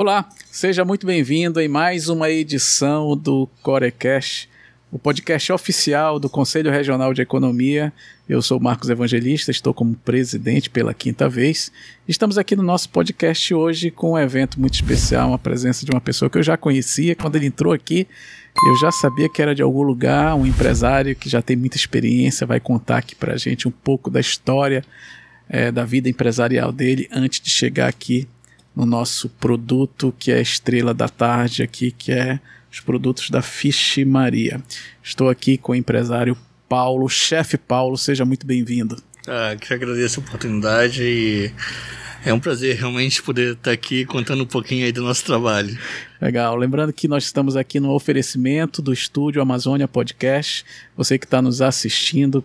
Olá, seja muito bem-vindo em mais uma edição do Corecast, o podcast oficial do Conselho Regional de Economia. Eu sou Marcos Evangelista, estou como presidente pela quinta vez. Estamos aqui no nosso podcast hoje com um evento muito especial, uma presença de uma pessoa que eu já conhecia. Quando ele entrou aqui, eu já sabia que era de algum lugar, um empresário que já tem muita experiência, vai contar aqui pra gente um pouco da história da vida empresarial dele antes de chegar aqui no nosso produto que é a estrela da tarde aqui, que é os produtos da Fish Maria. Estou aqui com o empresário Paulo, chefe Paulo, seja muito bem-vindo. Que agradeço a oportunidade e é um prazer realmente poder estar aqui contando um pouquinho aí do nosso trabalho. Legal, lembrando que nós estamos aqui no oferecimento do Estúdio Amazônia Podcast. Você que está nos assistindo,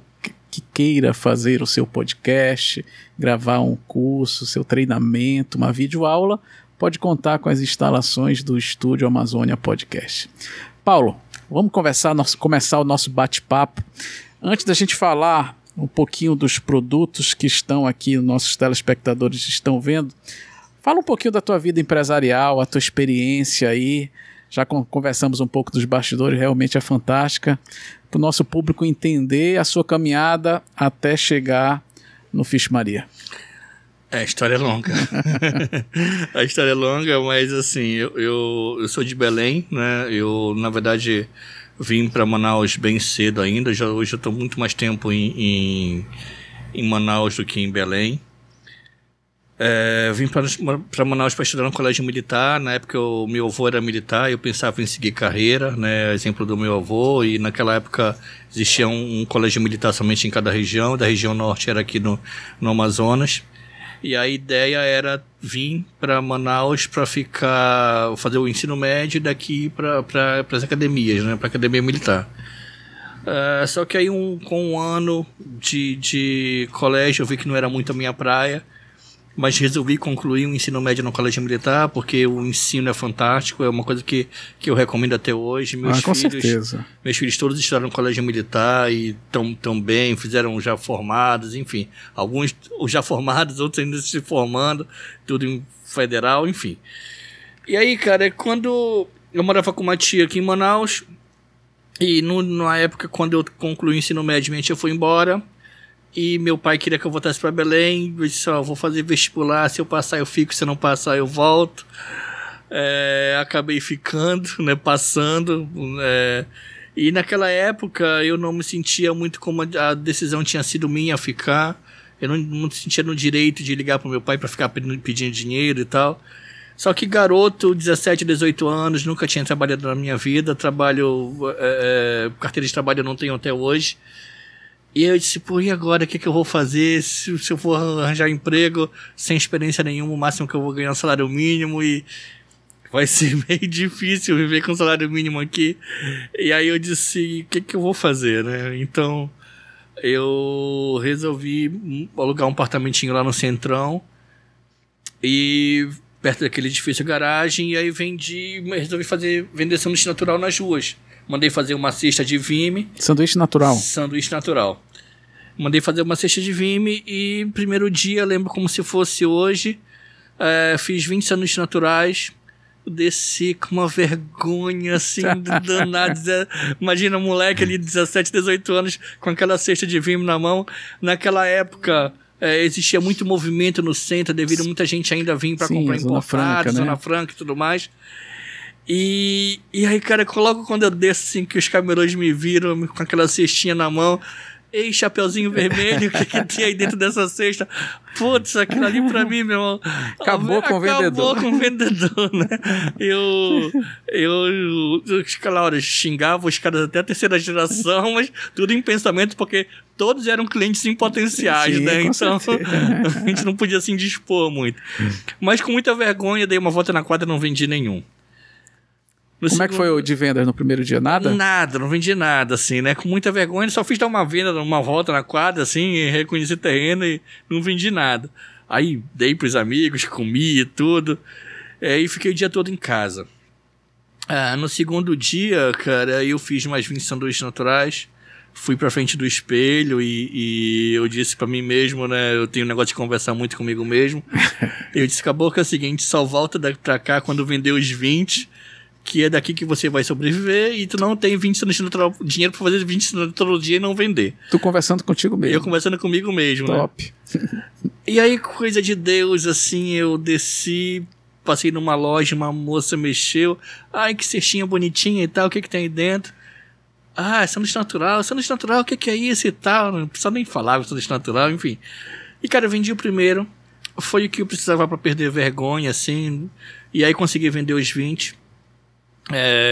que queira fazer o seu podcast, gravar um curso, seu treinamento, uma videoaula, pode contar com as instalações do Estúdio Amazônia Podcast. Paulo, vamos começar o nosso bate-papo. Antes da gente falar um pouquinho dos produtos que estão aqui, nossos telespectadores estão vendo, fala um pouquinho da tua vida empresarial, a tua experiência aí. Já conversamos um pouco dos bastidores, realmente é fantástica, para o nosso público entender a sua caminhada até chegar no Fish Maria. A história é longa. A história é longa, mas assim, eu sou de Belém, né? Eu, na verdade, vim para Manaus bem cedo ainda. Hoje eu estou muito mais tempo em Manaus do que em Belém. Vim para Manaus para estudar no colégio militar. Na época o meu avô era militar, eu pensava em seguir carreira, né? Exemplo do meu avô, e naquela época existia um colégio militar somente em cada região. Da região norte era aqui no Amazonas. E a ideia era vir para Manaus para fazer o ensino médio daqui para as academias, né? Para a academia militar. Só que aí com um ano de colégio eu vi que não era muito a minha praia, mas resolvi concluir o ensino médio no colégio militar, porque o ensino é fantástico, é uma coisa que eu recomendo até hoje. Com certeza. Meus filhos todos estudaram no colégio militar e estão bem, fizeram já formados, enfim. Alguns já formados, outros ainda se formando, tudo em federal, enfim. E aí, cara, quando eu morava com uma tia aqui em Manaus, e na época, quando eu concluí o ensino médio, minha tia foi embora, e meu pai queria que eu voltasse para Belém. Eu disse, vou fazer vestibular, se eu passar eu fico, se eu não passar eu volto. Acabei ficando, né, passando. E naquela época eu não me sentia muito como a decisão tinha sido minha ficar. Eu não me sentia no direito de ligar pro meu pai para ficar pedindo dinheiro e tal. Só que garoto, 17, 18 anos, nunca tinha trabalhado na minha vida. Carteira de trabalho eu não tenho até hoje. E eu disse, e agora, o que eu vou fazer se eu for arranjar emprego sem experiência nenhuma, o máximo que eu vou ganhar é um salário mínimo, e vai ser meio difícil viver com salário mínimo aqui. E aí eu disse, o que eu vou fazer, né? Então, eu resolvi alugar um apartamentinho lá no Centrão, e perto daquele edifício garagem, e aí resolvi vender sanduíche natural nas ruas. Mandei fazer uma cesta de Vime. Sanduíche natural? Sanduíche natural. Mandei fazer uma cesta de Vime e primeiro dia, lembro como se fosse hoje, fiz 20 sanduíches naturais. Desci com uma vergonha assim, danada. Imagina um moleque ali de 17, 18 anos com aquela cesta de Vime na mão. Naquela época existia muito movimento no centro, devido a muita gente ainda vir para comprar importado, Zona Franca e tudo mais. E aí, cara, logo quando eu desço, assim, que os camelôs me viram com aquela cestinha na mão, ei, chapeuzinho vermelho, o que tem aí dentro dessa cesta? Putz, aquilo ali pra mim, meu irmão. Acabou com o vendedor. Acabou com o vendedor, né? Aquela hora, xingava os caras até a terceira geração, mas tudo em pensamento, porque todos eram clientes em potenciais, sim, né? Então, a gente não podia se indispor muito. Mas com muita vergonha, dei uma volta na quadra e não vendi nenhum. Como é que foi o de vendas no primeiro dia? Nada? Nada, não vendi nada, assim, né? Com muita vergonha, só fiz dar uma venda, uma volta na quadra, assim, reconheci terreno e não vendi nada. Aí dei pros amigos, comi e tudo, e fiquei o dia todo em casa. No segundo dia, cara, eu fiz mais 20 sanduíches naturais, fui pra frente do espelho e eu disse pra mim mesmo, né? Eu tenho um negócio de conversar muito comigo mesmo. Eu disse, acabou que é o seguinte, só volta daqui pra cá quando vender os 20, que é daqui que você vai sobreviver, e tu não tem 20 sanduíches dinheiro pra fazer 20 sanduíches todo dia e não vender. Tu conversando contigo mesmo. Eu conversando comigo mesmo, Top. né? E aí, coisa de Deus, assim, eu desci, passei numa loja, uma moça mexeu, ai, que cestinha bonitinha e tal, o que tem aí dentro? Ah, sanduíche natural, o que é isso e tal? Não precisa nem falar sanduíche natural, enfim. E, cara, eu vendi o primeiro, foi o que eu precisava pra perder vergonha, assim, e aí consegui vender os 20.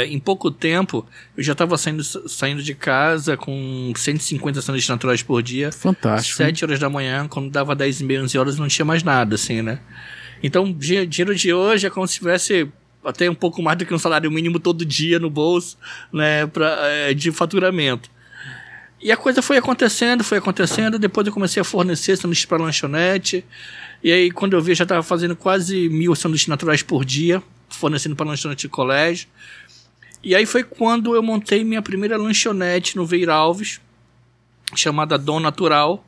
Em pouco tempo, eu já estava saindo de casa com 150 sanduíches naturais por dia. Fantástico. 7 horas da manhã, quando dava 10h30, 11 horas, não tinha mais nada, assim, né? Então, dinheiro de hoje é como se tivesse até um pouco mais do que um salário mínimo todo dia no bolso, né, de faturamento. E a coisa foi acontecendo, depois eu comecei a fornecer sanduíches para lanchonete, e aí quando eu vi, eu já estava fazendo quase 1.000 sanduíches naturais por dia, fornecendo para lanchonete de colégio. E aí foi quando eu montei minha primeira lanchonete no Veira Alves, chamada Dom Natural.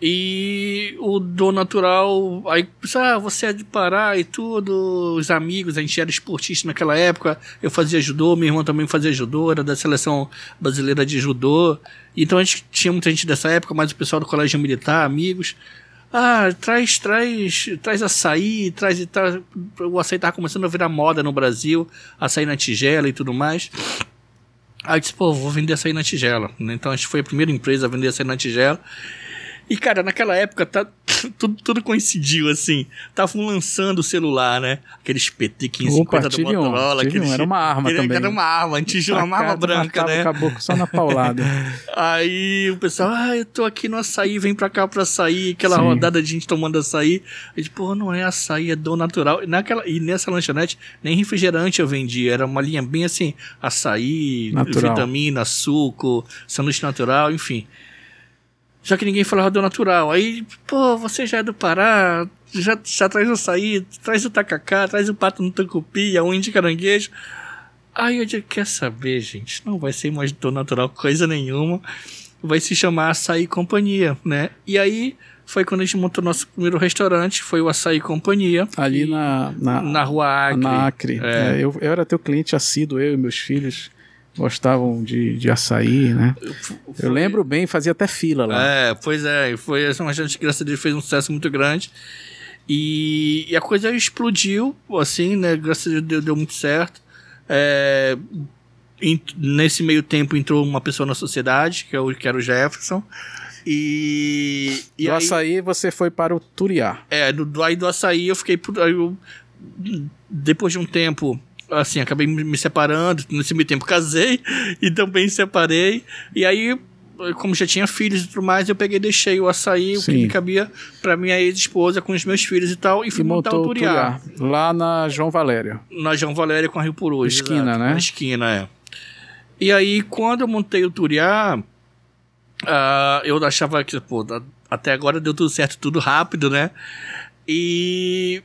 E o Dom Natural, aí, você é de Pará e tudo, os amigos, a gente era esportista naquela época, eu fazia judô, meu irmão também fazia judô, era da seleção brasileira de judô, então a gente tinha muita gente dessa época, mas o pessoal do colégio militar, amigos, traz açaí, traz e tal, o açaí tava começando a virar moda no Brasil, açaí na tigela e tudo mais. Aí eu disse, vou vender açaí na tigela, então a gente foi a primeira empresa a vender açaí na tigela. E, cara, naquela época, tudo coincidiu, assim. Estavam lançando o celular, né? Aqueles PT550 do Motorola. Era uma arma também. Era uma arma, a gente tinha uma arma branca, né? Caboclo só na paulada. Aí o pessoal, eu tô aqui no açaí, vem pra cá pra açaí. Aquela rodada de gente tomando açaí. A gente, não é açaí, é Dom Natural. E nessa lanchonete, nem refrigerante eu vendia. Era uma linha bem assim, açaí, natural, vitamina, suco, sanduíche natural, enfim. Já que ninguém falava do natural. Aí, você já é do Pará, já traz o açaí, traz o tacacá, traz o pato no tucupi, a unha de caranguejo. Aí eu digo, quer saber, gente? Não vai ser mais do natural coisa nenhuma. Vai se chamar Açaí Companhia, né? E aí foi quando a gente montou nosso primeiro restaurante, foi o Açaí Companhia. Ali na Rua Acre. Na Acre. Eu era teu cliente assíduo, eu e meus filhos gostavam de açaí, né? Eu lembro bem, fazia até fila lá. Pois é. Foi uma gente que, graças a Deus, fez um sucesso muito grande. E a coisa explodiu, assim, né? Graças a Deus, deu muito certo. Nesse meio tempo entrou uma pessoa na sociedade, que era o Jefferson. E do aí, açaí você foi para o Turiá. Do açaí eu fiquei depois de um tempo, assim, acabei me separando. Nesse meio tempo casei e também separei. E aí, como já tinha filhos e tudo mais, eu peguei e deixei o açaí, o que me cabia, pra minha ex-esposa com os meus filhos e tal, e fui montar o Turiá. Lá na João Valério. Na João Valério com a Rio Puru. Esquina, exato, né? Na esquina, E aí, quando eu montei o Turiá, eu achava que, até agora deu tudo certo, tudo rápido, né? E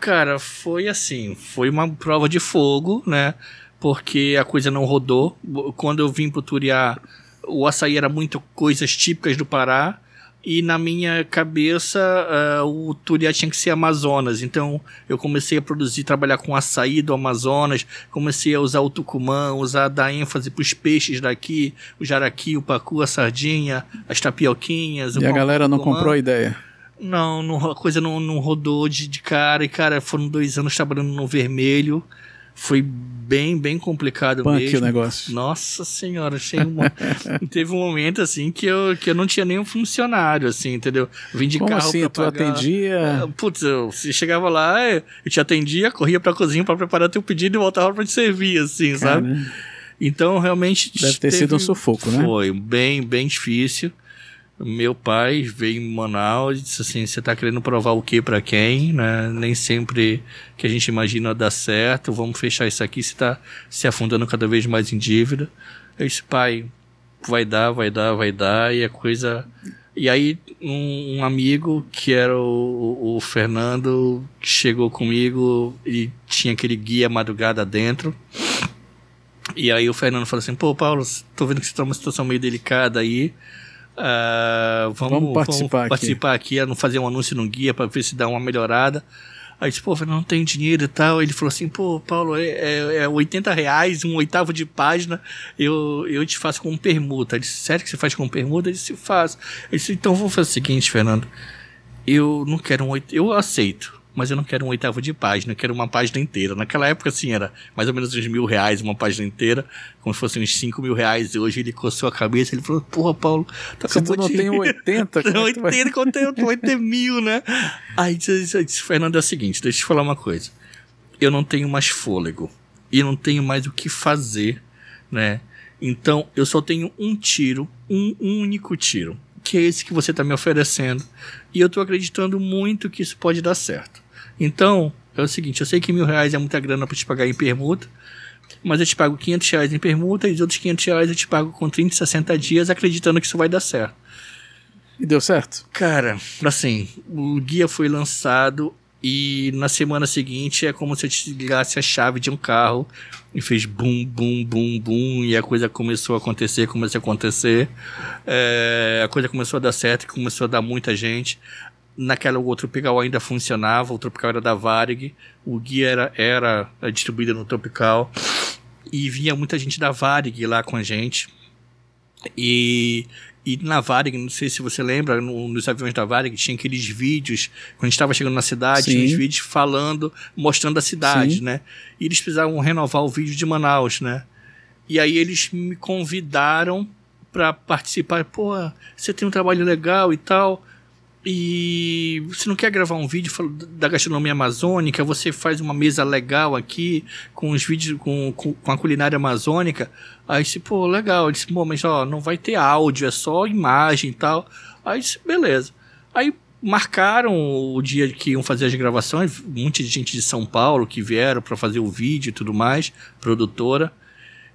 cara, foi assim, foi uma prova de fogo, né? Porque a coisa não rodou. Quando eu vim pro Turiá, o açaí era muito coisas típicas do Pará. E na minha cabeça, o Turiá tinha que ser Amazonas. Então eu comecei a trabalhar com açaí do Amazonas. Comecei a usar o tucumã, dar ênfase pros peixes daqui. O jaraqui, o pacu, a sardinha, as tapioquinhas. E a galera não comprou a ideia? Não, a coisa não rodou de cara. E, cara, foram 2 anos trabalhando no vermelho. Foi bem complicado mesmo. O negócio. Nossa senhora, teve um momento, assim, que eu não tinha nenhum funcionário, assim, entendeu? Vim de Como carro assim? pra Tu pagar. atendia? Você chegava lá, eu te atendia, corria pra cozinha pra preparar teu pedido e voltava pra te servir, assim, sabe? Então, realmente... Deve ter sido um sufoco, né? Foi bem difícil. Meu pai veio em Manaus e disse assim, você tá querendo provar o que pra quem, né? Nem sempre que a gente imagina dá certo, vamos fechar isso aqui, você tá se afundando cada vez mais em dívida. Eu disse, pai, vai dar, e a coisa... E aí um amigo, que era o Fernando, chegou comigo e tinha aquele guia madrugada dentro. E aí o Fernando falou assim, pô, Paulo, tô vendo que você tá numa situação meio delicada aí, vamos participar aqui, não fazer um anúncio no guia pra ver se dá uma melhorada. Aí eu disse, pô, Fernando, não tem dinheiro e tal. Ele falou assim, pô, Paulo, é R$80, um oitavo de página, eu te faço com permuta. Ele disse, sério que você faz com permuta? Ele disse, faço. Ele disse, então vamos fazer o seguinte, Fernando, eu não quero eu aceito, mas eu não quero um oitavo de página, eu quero uma página inteira. Naquela época, assim, era mais ou menos uns R$1.000 uma página inteira, como se fossem uns R$5.000. Hoje ele coçou a cabeça, ele falou, porra, Paulo, se tu não tem 80, tem 80, quanto eu vou ter 1.000, né? Aí disse, Fernando, é o seguinte, deixa eu te falar uma coisa. Eu não tenho mais fôlego, e não tenho mais o que fazer, né? Então, eu só tenho um único tiro, que é esse que você tá me oferecendo. E eu tô acreditando muito que isso pode dar certo. Então, é o seguinte, eu sei que R$1.000 é muita grana pra te pagar em permuta, mas eu te pago R$500 em permuta e os outros R$500 eu te pago com 30, 60 dias, acreditando que isso vai dar certo. E deu certo? Cara, assim, o guia foi lançado e na semana seguinte é como se eu desligasse a chave de um carro e fez bum, bum, bum, bum, e a coisa começou a acontecer. A coisa começou a dar certo, começou a dar muita gente. Naquela, o Tropical ainda funcionava, o Tropical era da Varig, o guia era distribuído no Tropical, e vinha muita gente da Varig lá com a gente. E na Varig, não sei se você lembra, nos aviões da Varig tinha aqueles vídeos, quando a gente estava chegando na cidade, Sim. tinha uns vídeos falando, mostrando a cidade, Sim. né? E eles precisavam renovar o vídeo de Manaus, né? E aí eles me convidaram para participar. Pô, você tem um trabalho legal e tal, e você não quer gravar um vídeo da gastronomia amazônica? Você faz uma mesa legal aqui, com os vídeos, com a culinária amazônica. Aí disse, pô, legal. Eu disse, pô, mas ó, não vai ter áudio, é só imagem e tal. Aí disse, beleza. Aí marcaram o dia que iam fazer as gravações, muita gente de São Paulo que vieram para fazer o vídeo e tudo mais, produtora.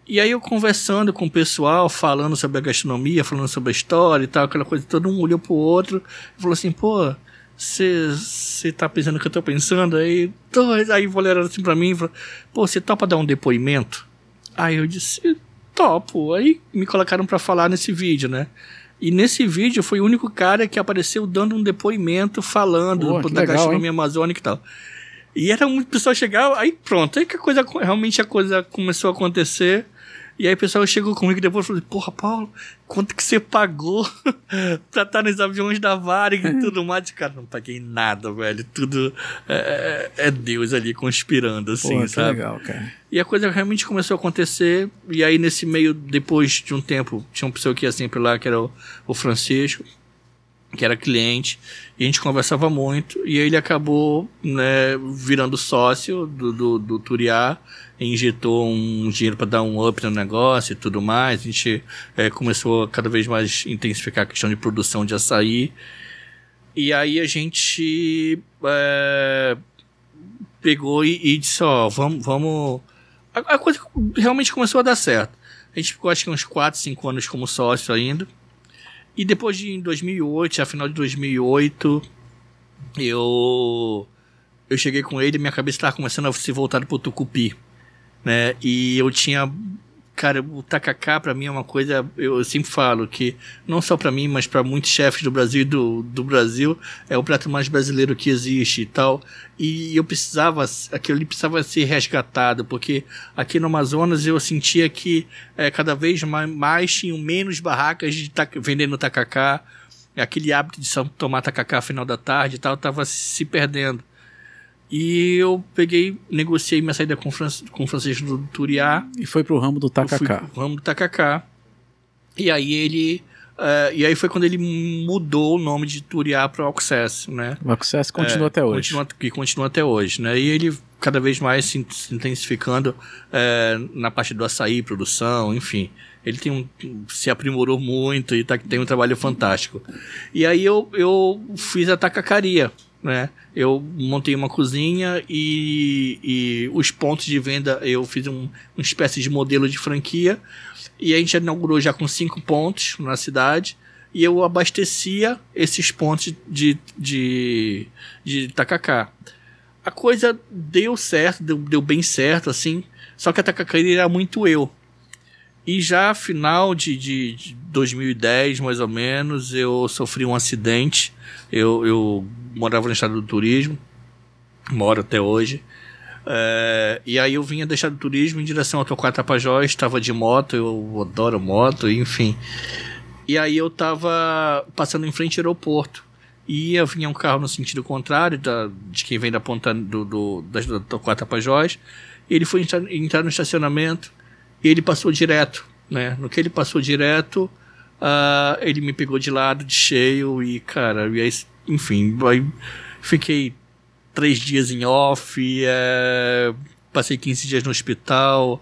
E aí eu conversando com o pessoal, falando sobre a gastronomia, falando sobre a história e tal, aquela coisa, todo um olhou pro outro e falou assim, pô, você tá pensando o que eu tô pensando? Aí o olharam assim pra mim e falou, pô, você topa dar um depoimento? Aí eu disse, topo. Aí me colocaram pra falar nesse vídeo, né? E nesse vídeo foi o único cara que apareceu dando um depoimento, falando da gastronomia amazônica e tal. E era muito pessoal chegar, aí pronto, aí que realmente a coisa começou a acontecer. E aí o pessoal chegou comigo depois e falou, porra, Paulo, quanto que você pagou pra estar nos aviões da Varig e tudo mais? Cara, não paguei nada, velho. Tudo é Deus ali conspirando, assim, porra, sabe? Que legal, cara. E a coisa realmente começou a acontecer. E aí nesse meio, depois de um tempo, tinha uma pessoa que ia sempre lá, que era o Francisco, que era cliente, e a gente conversava muito, e ele acabou, né, virando sócio do Turiá, injetou um dinheiro para dar um up no negócio e tudo mais. A gente começou a cada vez mais intensificar a questão de produção de açaí, e aí a gente pegou e disse, ó, vamos... A coisa realmente começou a dar certo. A gente ficou acho que uns 4, 5 anos como sócio ainda. E depois em 2008, a final de 2008, eu cheguei com ele, minha cabeça estava começando a se voltar pro tucupi, né? E eu tinha... Cara, o tacacá pra mim é uma coisa... Eu sempre falo que, não só pra mim, mas pra muitos chefes do Brasil e do Brasil, é o prato mais brasileiro que existe e tal. E eu precisava... Aquilo ali precisava ser resgatado, porque aqui no Amazonas eu sentia que cada vez mais tinham menos barracas vendendo tacacá. Aquele hábito de tomar tacacá no final da tarde e tal, tava se perdendo. E eu negociei minha saída com o Francisco do Turiá. E foi pro ramo do tacacá. Fui pro ramo do tacacá. E aí foi quando ele mudou o nome de Turiá para o Access, né? O Access continua até hoje. Continua até hoje, né? E ele cada vez mais se intensificando na parte do açaí, produção, enfim. Ele se aprimorou muito e tem um trabalho fantástico. E aí eu fiz a tacacaria, né? Eu montei uma cozinha e os pontos de venda, eu fiz uma espécie de modelo de franquia, e a gente inaugurou já com 5 pontos na cidade, e eu abastecia esses pontos de tacacá. A coisa deu certo, deu bem certo, assim, só que a tacacaria era muito eu. E já final de 2010, mais ou menos, eu sofri um acidente. Eu morava no estado do turismo, moro até hoje. E aí eu vinha deixar do turismo em direção ao Torquato Tapajós, estava de moto, eu adoro moto, enfim. E aí eu estava passando em frente ao aeroporto. E vinha um carro no sentido contrário de quem vem da ponta do Torquato Tapajós. Ele foi entrar no estacionamento e ele passou direto, né? No que ele passou direto, ele me pegou de lado, de cheio, e cara, e aí, enfim, aí fiquei 3 dias em off, passei 15 dias no hospital.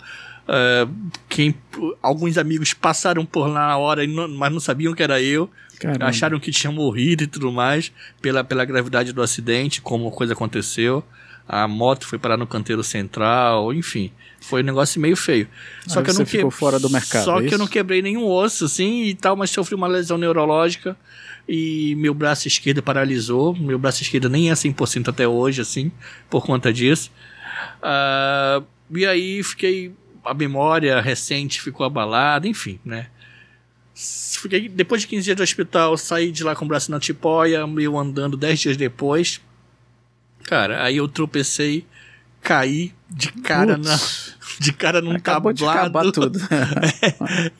Alguns amigos passaram por lá na hora, mas não sabiam que era eu. Caramba. Acharam que tinha morrido e tudo mais pela gravidade do acidente, como a coisa aconteceu. A moto foi parar no canteiro central, enfim, foi um negócio meio feio. Só que você ficou fora do mercado. Só que eu não quebrei nenhum osso, assim, e tal, mas sofri uma lesão neurológica e meu braço esquerdo paralisou. Meu braço esquerdo nem é 100% até hoje, assim, por conta disso. E aí a memória recente ficou abalada, enfim, né? Depois de 15 dias do hospital, saí de lá com o braço na tipóia, eu andando 10 dias depois. Cara, aí eu tropecei, caí de cara num Acabou tablado. De acabar tudo.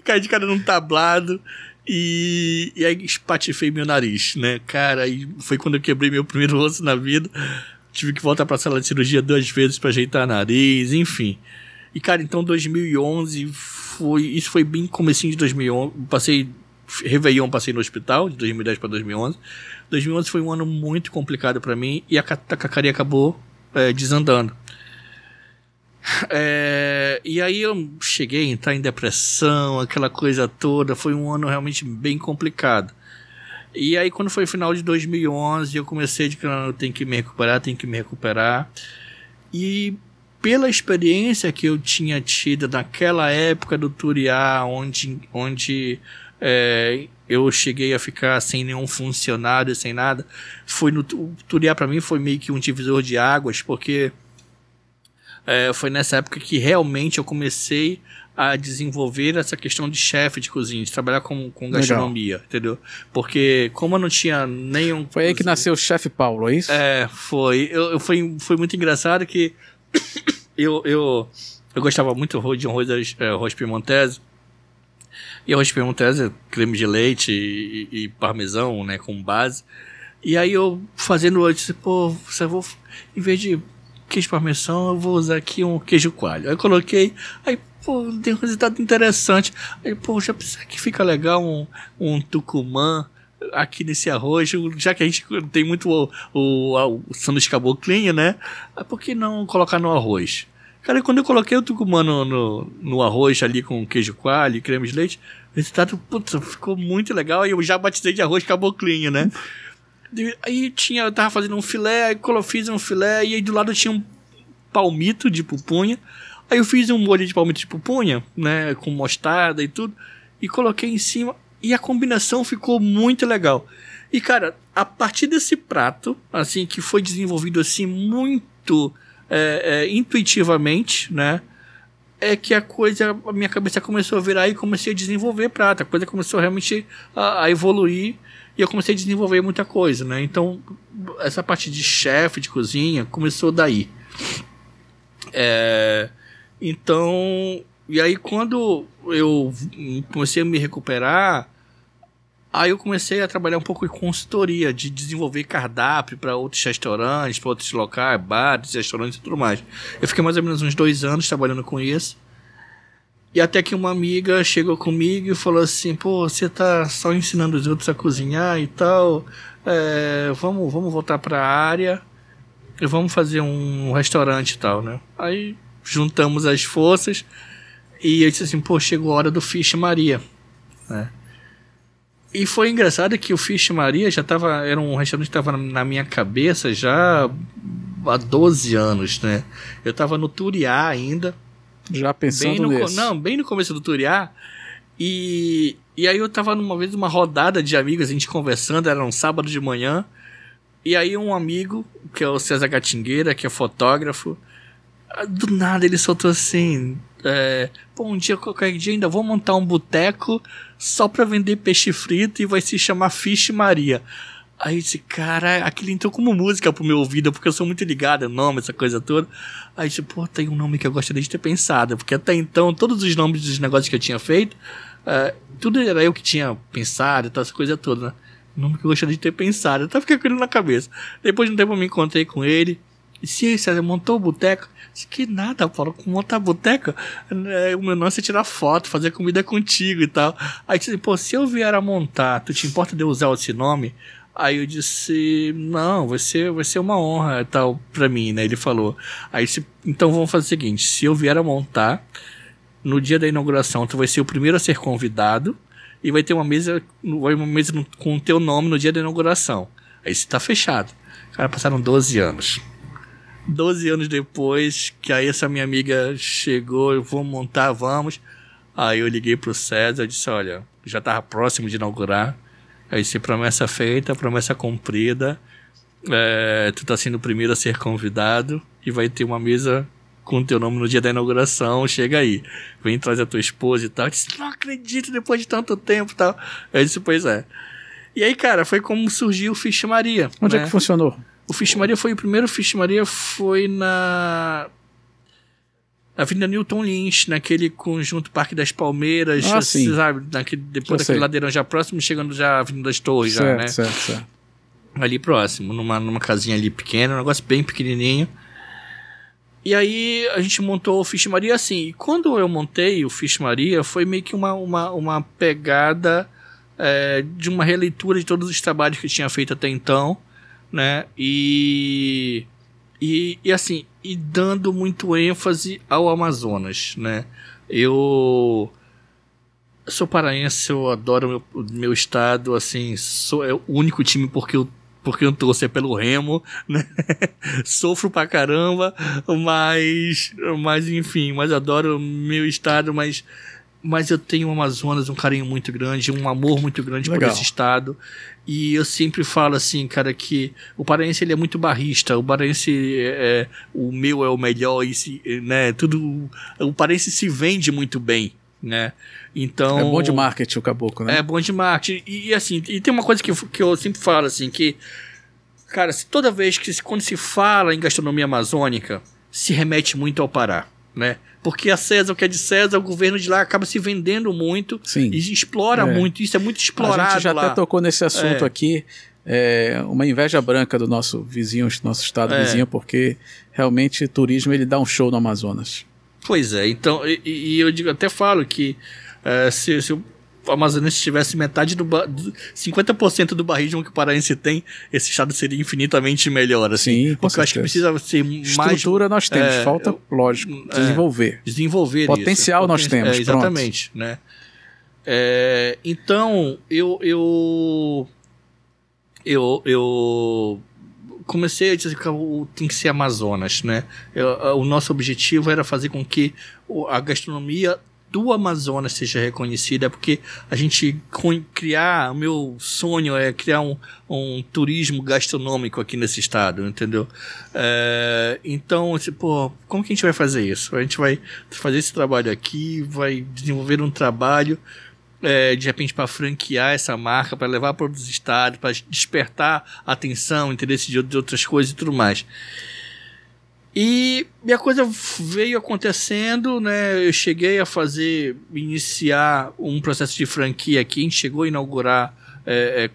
Caí de cara num tablado e aí espatifei meu nariz, né? Cara, aí foi quando eu quebrei meu primeiro osso na vida. Tive que voltar pra sala de cirurgia 2 vezes pra ajeitar nariz, enfim. E, cara, então 2011 isso foi bem comecinho de 2011. Réveillon passei no hospital, de 2010 para 2011. 2011 foi um ano muito complicado para mim e a Tacacari acabou desandando. E aí eu cheguei a entrar em depressão, aquela coisa toda. Foi um ano realmente bem complicado. E aí quando foi final de 2011, eu comecei de que eu tenho que me recuperar. E pela experiência que eu tinha tido naquela época do Turiá, onde eu cheguei a ficar sem nenhum funcionário, sem nada, o Turiá para mim foi meio que um divisor de águas, porque foi nessa época que realmente eu comecei a desenvolver essa questão de chefe de cozinha, de trabalhar com gastronomia. Legal. Entendeu? Porque como eu não tinha nenhum... Foi aí que nasceu o Chefe Paulo, é isso? Foi. Foi muito engraçado que eu gostava muito de arroz piemontese. E arroz piemontese, creme de leite e parmesão, né, com base. E aí eu disse, em vez de queijo parmesão, eu vou usar aqui um queijo coalho. Aí eu coloquei, tem um resultado interessante. Aí, já precisa que fica legal um tucumã aqui nesse arroz, já que a gente tem muito o sanduíche caboclinho, né? Por que não colocar no arroz? Cara, quando eu coloquei o tucumã no arroz ali com queijo coalho e creme de leite, o resultado, ficou muito legal. E eu já batizei de arroz caboclinho, né? Aí eu tava fazendo um filé, aí fiz um filé, e aí do lado tinha um palmito de pupunha. Aí eu fiz um molho de palmito de pupunha, né, com mostarda e tudo, e coloquei em cima, e a combinação ficou muito legal. E, cara, a partir desse prato, assim, que foi desenvolvido, assim, muito intuitivamente, né, é que a minha cabeça começou a virar e comecei a desenvolver prato. A coisa começou realmente a evoluir, e eu comecei a desenvolver muita coisa, né. Então, essa parte de chefe, de cozinha, começou daí. Então, e aí quando eu comecei a me recuperar, aí eu comecei a trabalhar um pouco em consultoria, de desenvolver cardápio para outros restaurantes, para outros locais, bares, restaurantes e tudo mais. Eu fiquei mais ou menos uns 2 anos trabalhando com isso. E até que uma amiga chegou comigo e falou assim, você tá só ensinando os outros a cozinhar e tal, vamos voltar para a área e vamos fazer um restaurante e tal, né? Aí juntamos as forças e eu disse assim, chegou a hora do Fish Maria, né? E foi engraçado que o Fish Maria era um restaurante que estava na minha cabeça já há 12 anos, né? Eu estava no Turiá ainda. Já pensando nisso. Não, bem no começo do Turiá. E aí eu estava numa rodada de amigos, a gente conversando, era um sábado de manhã. E aí um amigo, que é o César Gatingueira, que é fotógrafo, do nada ele soltou assim, pô, um dia, qualquer dia ainda vou montar um boteco só pra vender peixe frito e vai se chamar Fish Maria. Aí eu disse, cara, aquilo entrou como música pro meu ouvido, porque eu sou muito ligado, nome, essa coisa toda. Aí eu disse, pô, tem um nome que eu gostaria de ter pensado, porque até então, todos os nomes dos negócios que eu tinha feito, tudo era eu que tinha pensado e tal, essa coisa toda, né? O nome que eu gostaria de ter pensado, eu até fiquei com ele na cabeça. Depois de um tempo eu me encontrei com ele, e se você montou o boteco? Disse, que nada, Paulo, montar boteca, o meu nome é tirar foto, fazer comida contigo e tal. Aí eu disse, pô, se eu vier a montar, tu te importa de eu usar esse nome? Aí eu disse, não, vai ser uma honra tal pra mim, né? Ele falou. Aí disse, então vamos fazer o seguinte, se eu vier a montar, no dia da inauguração, tu vai ser o primeiro a ser convidado e vai ter uma mesa com o teu nome no dia da inauguração. Aí isso tá fechado. Cara, passaram 12 anos. 12 anos depois, que aí essa minha amiga chegou, eu vou montar, vamos. Aí eu liguei pro César, disse, olha, já tava próximo de inaugurar. Aí se promessa feita, promessa cumprida, tu tá sendo o primeiro a ser convidado e vai ter uma mesa com o teu nome no dia da inauguração, chega aí. Vem trazer a tua esposa e tal. Eu disse, não acredito, depois de tanto tempo e tal. Eu disse, pois é. E aí, cara, foi como surgiu o Fish Maria. Onde é que funcionou? O Fish Maria foi o primeiro Fish Maria, foi na Avenida Newton Lins, naquele conjunto Parque das Palmeiras, sim. Sabe? Depois daquele ladeirão já próximo, chegando já à Avenida das Torres, certo, já, né? Certo. Ali próximo, numa casinha ali pequena, um negócio bem pequenininho. E aí a gente montou o Fish Maria assim. E quando eu montei o Fish Maria, foi meio que uma pegada de uma releitura de todos os trabalhos que eu tinha feito até então, né? E assim, e dando muito ênfase ao Amazonas, né? Eu sou paraense, eu adoro o meu estado, assim, é o único time porque eu torço pelo Remo, né? Sofro pra caramba, mas enfim, mas adoro o meu estado, mas eu tenho o Amazonas, um carinho muito grande, um amor muito grande por esse estado. E eu sempre falo assim, cara, que o paraense ele é muito barrista, o paraense o meu é o melhor, né? Tudo, o paraense se vende muito bem, né? Então, é bom de marketing o caboclo, né? É bom de marketing. E assim, e tem uma coisa que eu sempre falo assim, que, cara, toda vez quando se fala em gastronomia amazônica, se remete muito ao Pará, né? Porque a César, o que é de César, o governo de lá acaba se vendendo muito. Sim. E explora muito, isso é muito explorado lá. A gente já até tocou nesse assunto aqui, uma inveja branca do nosso vizinho, nosso estado vizinho, porque realmente turismo ele dá um show no Amazonas. Pois é, então, e eu até falo que se o amazonense tivesse metade 50% do barrismo que o paraense tem, esse estado seria infinitamente melhor, assim. Sim, porque eu acho que precisa ser mais... Estrutura nós temos, falta, lógico, desenvolver potencial isso. Nós temos, exatamente, pronto. Né? Então, eu comecei a dizer que tem que ser Amazonas, né? O nosso objetivo era fazer com que a gastronomia do Amazonas seja reconhecida, porque a gente o meu sonho é criar um turismo gastronômico aqui nesse estado, entendeu? Então, como que a gente vai fazer isso? A gente vai fazer esse trabalho aqui, vai desenvolver um trabalho de repente para franquear essa marca, para levar para outros estados, para despertar atenção, interesse de outras coisas e tudo mais. E a coisa veio acontecendo, né? Eu cheguei a iniciar um processo de franquia aqui, a gente chegou a inaugurar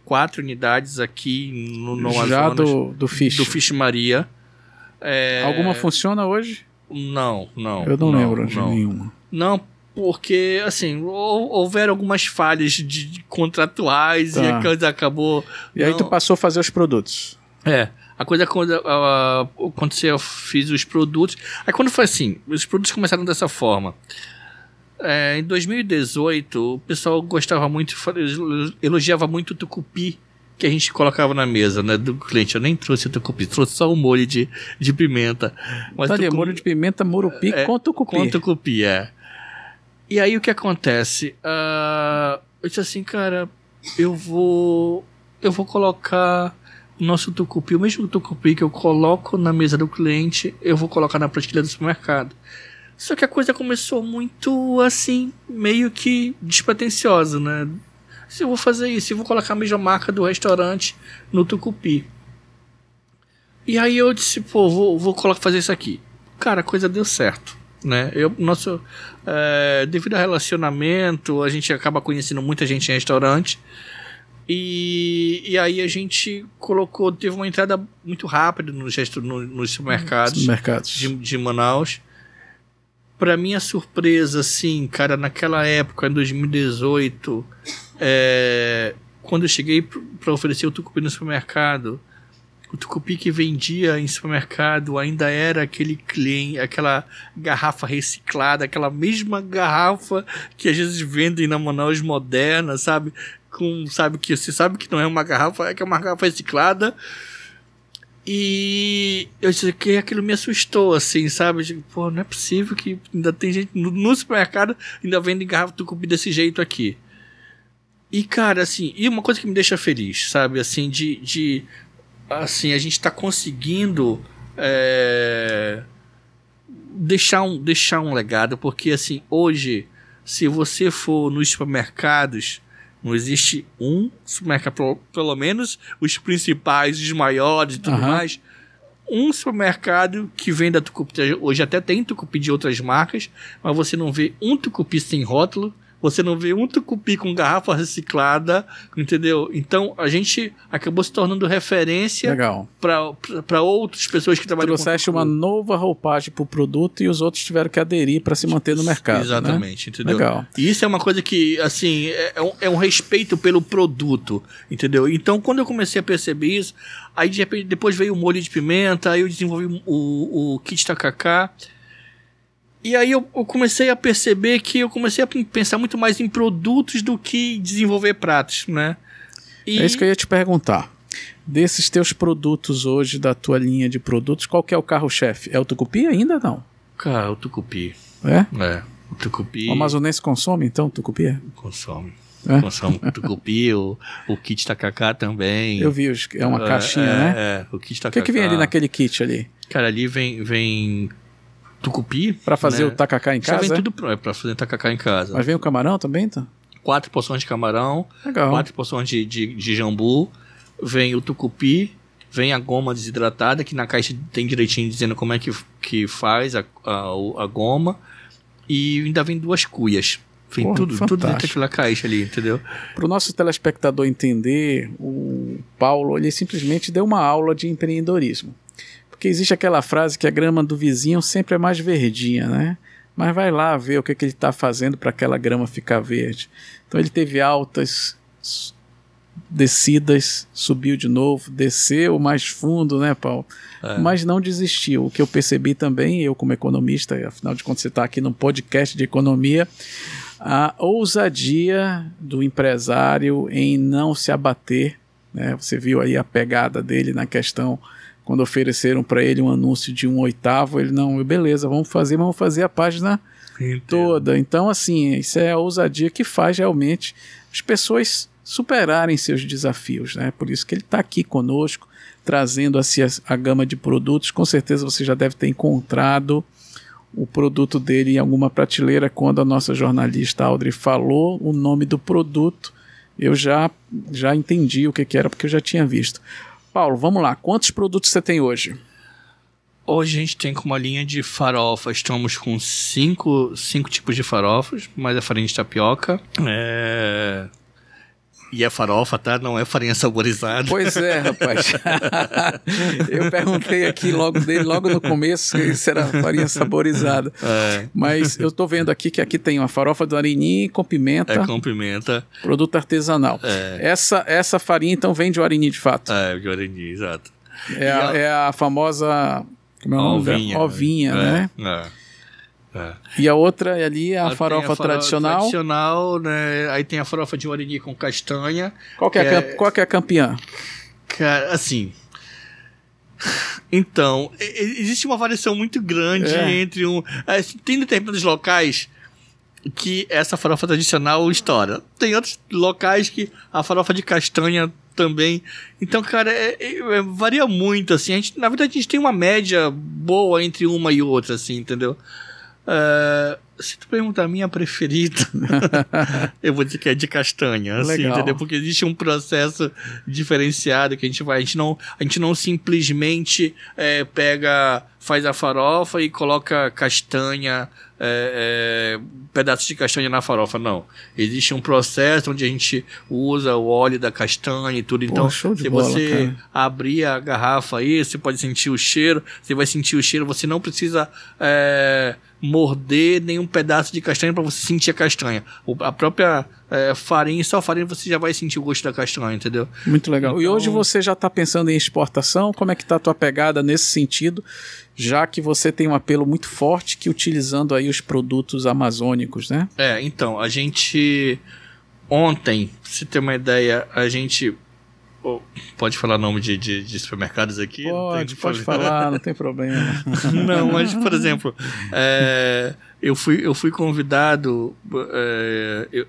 4 unidades aqui no Amazonas. Já do Fish. Do Fish Maria. Alguma funciona hoje? Não. Eu não lembro de nenhuma. Não, porque, assim, houveram algumas falhas contratuais e a coisa acabou... E aí tu passou a fazer os produtos. A coisa quando aconteceu, eu fiz os produtos. Aí quando foi assim, os produtos começaram dessa forma. Em 2018, o pessoal gostava muito, elogiava muito o tucupi que a gente colocava na mesa, né, do cliente. Eu nem trouxe o tucupi, trouxe só o molho de pimenta. Mas molho de pimenta, murupi com tucupi. Com tucupi, E aí o que acontece? Eu disse assim, cara, eu vou colocar o nosso tucupi, o mesmo tucupi que eu coloco na mesa do cliente, eu vou colocar na prateleira do supermercado. Só que a coisa começou muito, assim, meio que despretensiosa, né? Se eu vou fazer isso, eu vou colocar a mesma marca do restaurante no Tucupi. E aí eu disse, pô, vou fazer isso aqui. Cara, a coisa deu certo, né? Devido ao relacionamento, a gente acaba conhecendo muita gente em restaurante. E aí a gente teve uma entrada muito rápida nos supermercados de Manaus. Pra minha surpresa, assim, cara, naquela época, em 2018, quando eu cheguei pra oferecer o Tucupi no supermercado, o Tucupi que vendia em supermercado ainda era aquela garrafa reciclada, aquela mesma garrafa que às vezes vendem na Manaus moderna, sabe? Você sabe que não é uma garrafa, é que é uma garrafa reciclada. E eu disse que aquilo me assustou, assim, sabe? Eu digo, pô, não é possível que ainda tem gente no supermercado ainda vende garrafa de Tucupi desse jeito aqui. E, cara, assim, e uma coisa que me deixa feliz, sabe? Assim, assim, a gente tá conseguindo deixar um legado, porque, assim, hoje, se você for nos supermercados, não existe um supermercado, pelo menos os principais, os maiores e tudo mais, um supermercado que venda Tucupi. Hoje até tem Tucupi de outras marcas, mas você não vê um Tucupi sem rótulo, você não vê um Tucupi com garrafa reciclada, entendeu? Então a gente acabou se tornando referência para outras pessoas que trabalham com Tucupi. Trouxeste uma nova roupagem para o produto e os outros tiveram que aderir para se manter no mercado. Exatamente, né? Entendeu? Legal. E isso é uma coisa que, assim, é um respeito pelo produto, entendeu? Então quando eu comecei a perceber isso, aí de repente depois veio o molho de pimenta, aí eu desenvolvi o kit tacacá. E aí eu comecei a perceber que eu comecei a pensar muito mais em produtos do que desenvolver pratos, né? É isso que eu ia te perguntar. Desses teus produtos hoje, da tua linha de produtos, qual que é o carro-chefe? É o Tucupi ainda não? Cara, o Tucupi. É? O Tucupi... O amazonense consome, então, Tucupi? Consome o Tucupi, o kit tacacá também. Eu vi, é uma caixinha, né? O kit tacacá. O que vem ali naquele kit ali? Cara, ali vem Tucupi. Pra fazer o tacacá em casa? Já vem tudo pra fazer tacacá em casa. Mas vem o camarão também, então? 4 porções de camarão. Legal. 4 porções de jambu. Vem o Tucupi. Vem a goma desidratada, que na caixa tem direitinho dizendo como é que faz a goma. E ainda vem 2 cuias. Vem tudo dentro daquela caixa ali, entendeu? Para o nosso telespectador entender, o Paulo ele simplesmente deu uma aula de empreendedorismo. Porque existe aquela frase que a grama do vizinho sempre é mais verdinha, né? Mas vai lá ver o que ele está fazendo para aquela grama ficar verde. Então ele teve altas, descidas, subiu de novo, desceu mais fundo, né, Paulo? Mas não desistiu. O que eu percebi também, eu como economista, afinal de contas você está aqui num podcast de economia, a ousadia do empresário em não se abater, né? Você viu aí a pegada dele na questão, quando ofereceram para ele um anúncio de 1/8, ele não, beleza, vamos fazer a página toda. Então, assim, isso é a ousadia que faz realmente as pessoas superarem seus desafios, né? Por isso que ele está aqui conosco, trazendo assim a gama de produtos. Com certeza você já deve ter encontrado o produto dele em alguma prateleira. Quando a nossa jornalista Audrey falou o nome do produto, eu já entendi o que era, porque eu já tinha visto. Paulo, vamos lá. Quantos produtos você tem hoje? Hoje a gente tem com uma linha de farofa. Estamos com 5 tipos de farofas, mais a farinha de tapioca. E é farofa, tá? Não é farinha saborizada. Pois é, rapaz. Eu perguntei aqui logo no começo se era farinha saborizada. Mas eu tô vendo aqui que aqui tem uma farofa do Arini com pimenta. É com pimenta. Produto artesanal. Essa farinha então vem de Arini de fato. De Arini, exato. É a famosa... Como é o nome? Ovinha, né? E a outra ali é a farofa tradicional. Tradicional, né? Aí tem a farofa de Arini com castanha. Qual que é a campeã? Cara, assim... Então, existe uma variação muito grande entre tem determinados locais que essa farofa tradicional estoura. Tem outros locais que a farofa de castanha também. Então, cara, varia muito, assim. Na verdade, a gente tem uma média boa entre uma e outra, assim, entendeu? Se tu perguntar a minha preferida, eu vou dizer que é de castanha, assim, entendeu? Porque existe um processo diferenciado que a gente não simplesmente faz a farofa e coloca castanha, pedaços de castanha na farofa, não. Existe um processo onde a gente usa o óleo da castanha e tudo. Então, se você abrir a garrafa aí, você pode sentir o cheiro, você vai sentir o cheiro, você não precisa morder nenhum pedaço de castanha para você sentir a castanha. A própria farinha, só farinha, você já vai sentir o gosto da castanha, entendeu? Muito legal. Então, e hoje você já está pensando em exportação? Como é que está a tua pegada nesse sentido? Já que você tem um apelo muito forte que utilizando aí os produtos amazônicos, né? Então, a gente ontem, pra você ter uma ideia, a gente pode falar nome de supermercados aqui? Pode falar, não tem problema. Não, mas, por exemplo, eu fui convidado,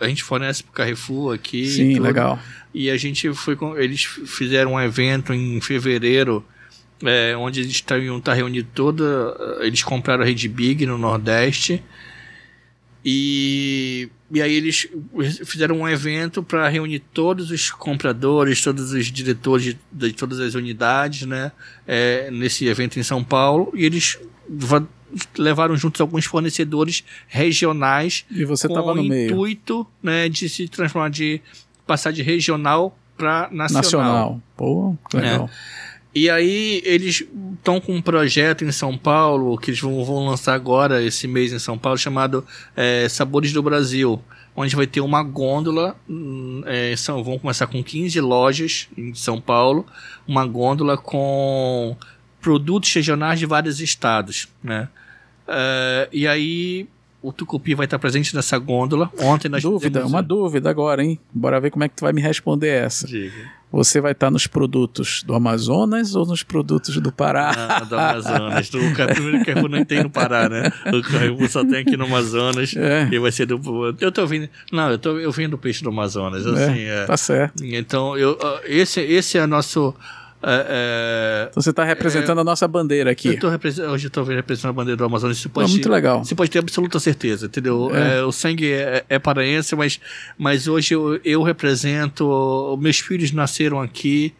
a gente fornece pro Carrefour aqui. Sim, tudo, legal. E a gente eles fizeram um evento em fevereiro, onde eles estão reunindo eles compraram a Rede Big no Nordeste, e aí eles fizeram um evento para reunir todos os compradores, todos os diretores de todas as unidades, né, nesse evento em São Paulo, e eles levaram juntos alguns fornecedores regionais, e você com o intuito, né, de se transformar, de passar de regional para nacional. Pô, legal. E aí eles estão com um projeto em São Paulo, que eles vão lançar agora, esse mês em São Paulo, chamado Sabores do Brasil, onde vai ter uma gôndola, vão começar com 15 lojas em São Paulo, uma gôndola com produtos regionais de vários estados, né? E aí o Tucupi vai estar presente nessa gôndola. Ontem nós Uma dúvida agora, hein? Bora ver como é que tu vai me responder essa. Diga. Você vai estar nos produtos do Amazonas ou nos produtos do Pará? Do Amazonas. Primeiro Carrefour não tem no Pará, né? O Carrefour só tem aqui no Amazonas. E vai ser eu tô vindo. Não, eu vim do peixe do Amazonas. Assim, tá certo. Então, esse é nosso. Então você está representando a nossa bandeira aqui. Hoje eu estou representando a bandeira do Amazonas. Isso muito legal. Você pode ter absoluta certeza, entendeu? O sangue é paraense, mas hoje eu represento. Meus filhos nasceram aqui,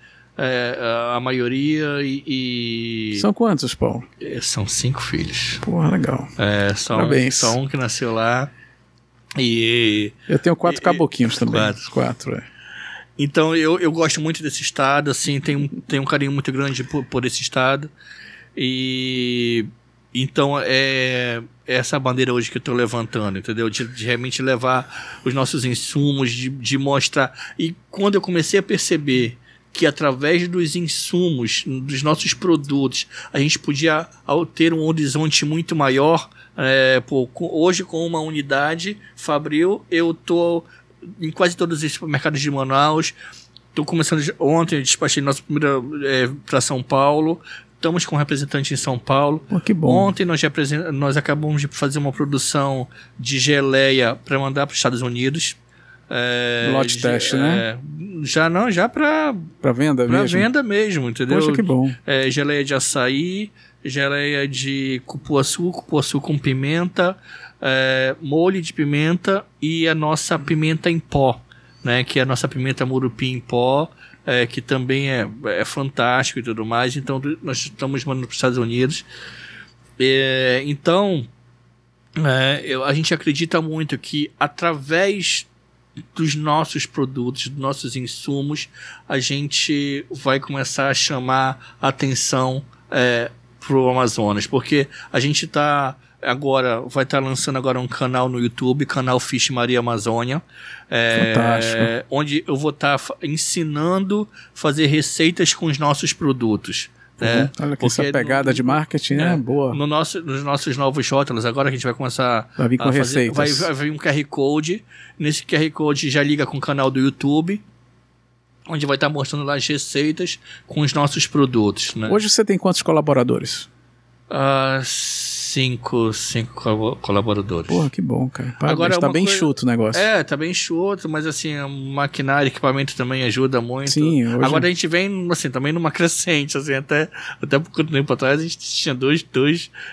a maioria, e... São quantos, Paulo? São 5 filhos. Porra, legal. Parabéns. Só um que nasceu lá. E eu tenho 4 caboquinhos também. 4. Então eu gosto muito desse estado, assim, tenho um carinho muito grande por esse estado, e então é essa bandeira hoje que eu estou levantando, entendeu? De realmente levar os nossos insumos, de mostrar. E quando eu comecei a perceber que através dos insumos, dos nossos produtos, a gente podia ter um horizonte muito maior, hoje com uma unidade Fabril, eu estou em quase todos os supermercados de Manaus. Estou começando ontem, despachei nosso primeiro para São Paulo. Estamos com um representante em São Paulo. Que bom. Ontem nós acabamos de fazer uma produção de geleia para mandar para os Estados Unidos. Lote teste, né? Já para venda mesmo. Para venda mesmo, entendeu? Poxa, que bom. Geleia de açaí, geleia de cupuaçu com pimenta, molho de pimenta e a nossa pimenta em pó, né? Que é a nossa pimenta Murupi em pó, que também é fantástico e tudo mais. Então nós estamos mandando para os Estados Unidos. Então a gente acredita muito que através dos nossos produtos, dos nossos insumos, a gente vai começar a chamar a atenção para o Amazonas, porque a gente vai estar lançando agora um canal no YouTube, canal Fish Maria Amazônia, onde eu vou estar ensinando a fazer receitas com os nossos produtos. Olha que essa pegada de marketing é boa. Nos nossos novos rótulos, agora que a gente vai começar vai vir com receitas. Vai vir um QR Code. Nesse QR Code já liga com o canal do YouTube, onde vai estar mostrando lá as receitas com os nossos produtos, né? Hoje você tem quantos colaboradores? 5 cinco colaboradores. Porra, que bom, cara. Parabéns. Agora, tá bem enxuto o negócio. Tá bem enxuto, mas assim, a maquinário, equipamento também ajuda muito. Sim, hoje... Agora a gente vem, assim, também numa crescente, assim, até pouco tempo atrás a gente tinha dois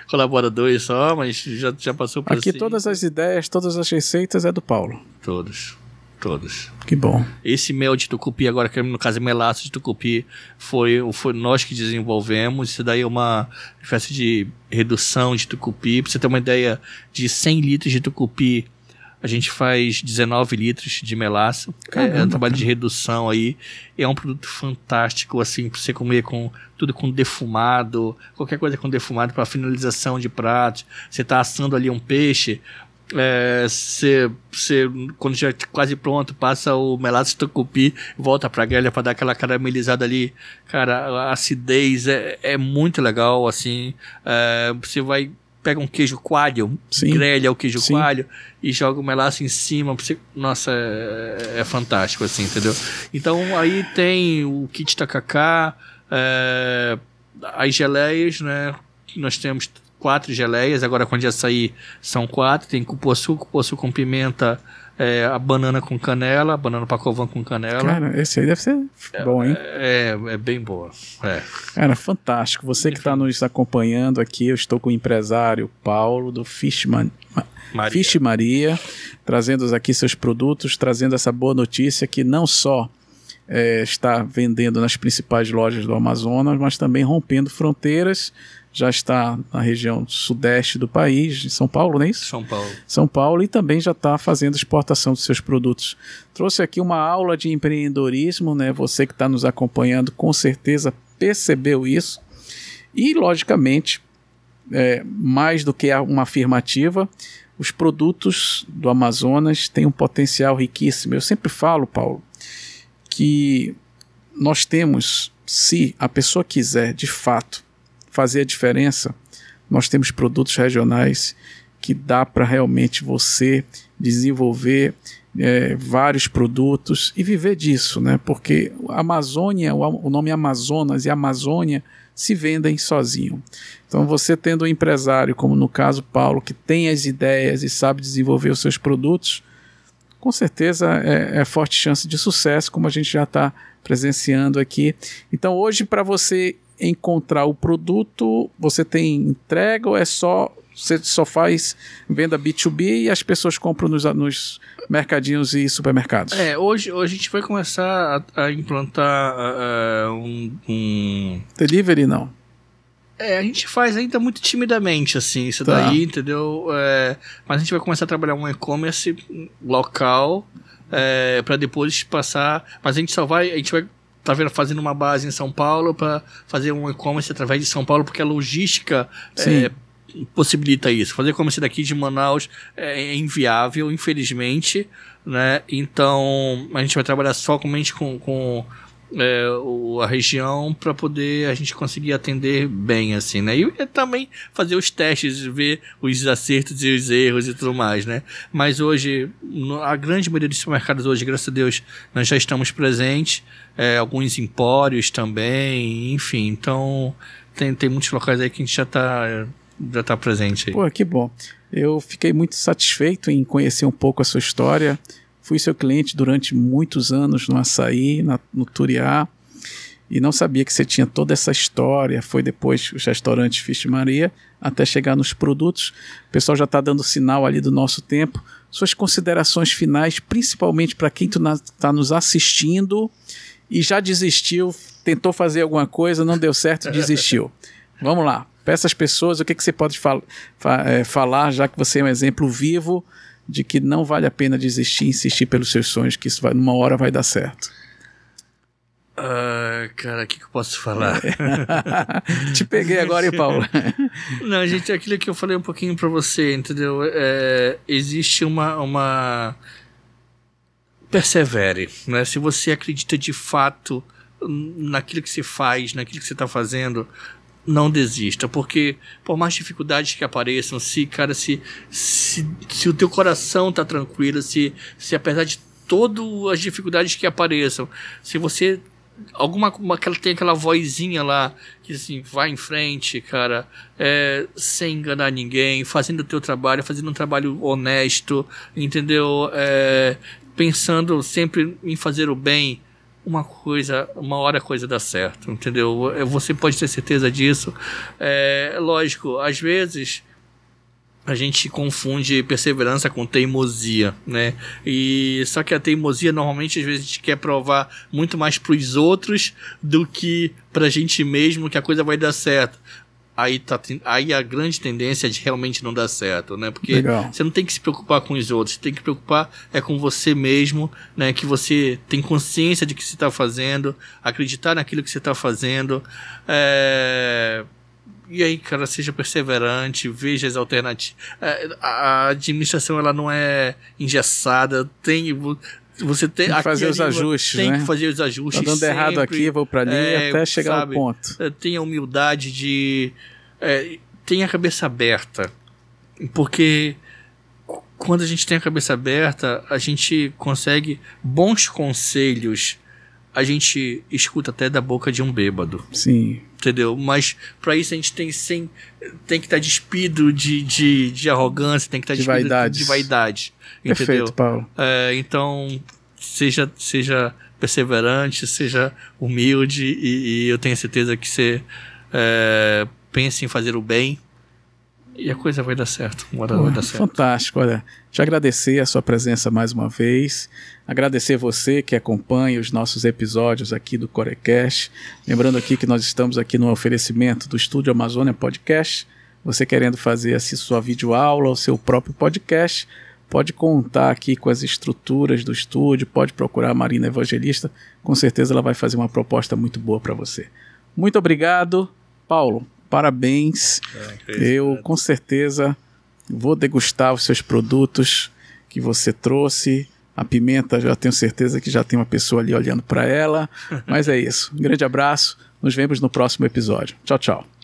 colaboradores só, mas já passou por aqui 5. Todas as ideias, todas as receitas é do Paulo. Todos. Que bom. Esse mel de tucupi, agora que no caso é melaço de tucupi, foi nós que desenvolvemos. Isso daí é uma espécie de redução de tucupi. Pra você ter uma ideia, de 100 litros de tucupi, a gente faz 19 litros de melaço. Caramba, é um trabalho de redução aí. É um produto fantástico, assim, pra você comer tudo com defumado, qualquer coisa com defumado para finalização de pratos. Você tá assando ali um peixe... Você quando já é quase pronto, passa o melaço de tucupi, volta pra grelha pra dar aquela caramelizada ali, cara, a acidez é muito legal, assim. Você pega um queijo coalho, grelha o queijo coalho e joga o melaço em cima, nossa, é fantástico, assim, entendeu? Então aí tem o kit tacacá, as geleias, né, nós temos 4 geleias, agora quando já sair são 4, tem cupuaçu com pimenta, a banana com canela, a banana pacovã com canela. Cara, esse aí deve ser bom, hein? É bem boa. Cara, fantástico. Você que está nos acompanhando aqui, eu estou com o empresário Paulo do Fish Maria, trazendo aqui seus produtos, trazendo essa boa notícia que não só está vendendo nas principais lojas do Amazonas, mas também rompendo fronteiras. Já está na região sudeste do país, em São Paulo, não é isso? São Paulo, e também já está fazendo exportação dos seus produtos. Trouxe aqui uma aula de empreendedorismo, né? Você que está nos acompanhando com certeza percebeu isso. E, logicamente, mais do que uma afirmativa, os produtos do Amazonas têm um potencial riquíssimo. Eu sempre falo, Paulo, que nós temos, se a pessoa quiser de fato fazer a diferença, nós temos produtos regionais que dá para realmente você desenvolver vários produtos e viver disso, né? Porque a Amazônia, o nome Amazonas e Amazônia se vendem sozinho. Então você tendo um empresário, como no caso Paulo, que tem as ideias e sabe desenvolver os seus produtos, com certeza é forte chance de sucesso, como a gente já está presenciando aqui. Então hoje, para você encontrar o produto, você tem entrega ou você só faz venda B2B e as pessoas compram nos mercadinhos e supermercados? Hoje a gente vai começar a implantar um... Delivery, não? A gente faz ainda muito timidamente, assim, isso daí, entendeu? Mas a gente vai começar a trabalhar um e-commerce local, para depois passar, mas a gente vai fazendo uma base em São Paulo para fazer um e-commerce através de São Paulo, porque a logística possibilita isso. Fazer e-commerce daqui de Manaus é inviável, infelizmente, né? Então a gente vai trabalhar somente com a região para poder a gente conseguir atender bem, assim, né? E também fazer os testes, ver os acertos e os erros e tudo mais, né? Mas hoje, a grande maioria dos supermercados hoje, graças a Deus, nós já estamos presentes, alguns empórios também, enfim, então tem muitos locais aí que a gente já está presente aí. Pô, que bom. Eu fiquei muito satisfeito em conhecer um pouco a sua história. Fui seu cliente durante muitos anos no Açaí, no Turiá, e não sabia que você tinha toda essa história. Foi depois os restaurantes Fish Maria, até chegar nos produtos. O pessoal já está dando sinal ali do nosso tempo. Suas considerações finais, principalmente para quem está nos assistindo e já desistiu, tentou fazer alguma coisa, não deu certo, desistiu. Vamos lá, peça às pessoas o que você pode falar, já que você é um exemplo vivo de que não vale a pena desistir, insistir pelos seus sonhos, que isso numa hora vai dar certo. Cara, o que eu posso falar? Te peguei agora, hein, Paulo? Não, gente, aquilo que eu falei um pouquinho pra você, entendeu? Existe uma... Persevere, né? Se você acredita de fato naquilo que você faz, naquilo que você tá fazendo, não desista, porque por mais dificuldades que apareçam, se o teu coração tá tranquilo, se apesar de todas as dificuldades que apareçam, se você tem aquela vozinha lá que assim, vai em frente, cara, sem enganar ninguém, fazendo o teu trabalho, fazendo um trabalho honesto, entendeu? Pensando sempre em fazer o bem. Uma hora a coisa dá certo, entendeu? Você pode ter certeza disso. Lógico, às vezes a gente confunde perseverança com teimosia, né? Só que a teimosia, normalmente, às vezes, a gente quer provar muito mais pros outros do que pra gente mesmo que a coisa vai dar certo. Aí a grande tendência é de realmente não dar certo, né? Porque você não tem que se preocupar com os outros, você tem que se preocupar com você mesmo, né? Que você tem consciência de que você está fazendo, acreditar naquilo que você está fazendo. E aí, cara, seja perseverante, veja as alternativas. A administração, ela não é engessada, você tem que fazer os ajustes, tem que fazer os ajustes. Tá dando sempre, errado aqui, vou para ali até chegar ao ponto. Tenha humildade de... tenha a cabeça aberta, porque quando a gente tem a cabeça aberta, a gente consegue bons conselhos, a gente escuta até da boca de um bêbado. Sim. Entendeu? Mas para isso a gente tem que estar despido de arrogância, tem que estar despido de vaidade. Entendeu? Perfeito, Paulo. Então, seja perseverante, seja humilde e eu tenho certeza que você pense em fazer o bem e a coisa vai dar certo. Vai dar certo. Fantástico, olha. Te agradecer a sua presença mais uma vez. Agradecer você que acompanha os nossos episódios aqui do Corecast. Lembrando aqui que nós estamos aqui no oferecimento do Estúdio Amazônia Podcast. Você querendo fazer assim sua videoaula ou seu próprio podcast, pode contar aqui com as estruturas do estúdio, pode procurar a Marina Evangelista. Com certeza ela vai fazer uma proposta muito boa para você. Muito obrigado, Paulo. Parabéns. Eu com certeza vou degustar os seus produtos que você trouxe. A pimenta, já tenho certeza que já tem uma pessoa ali olhando para ela. Mas é isso. Um grande abraço. Nos vemos no próximo episódio. Tchau, tchau.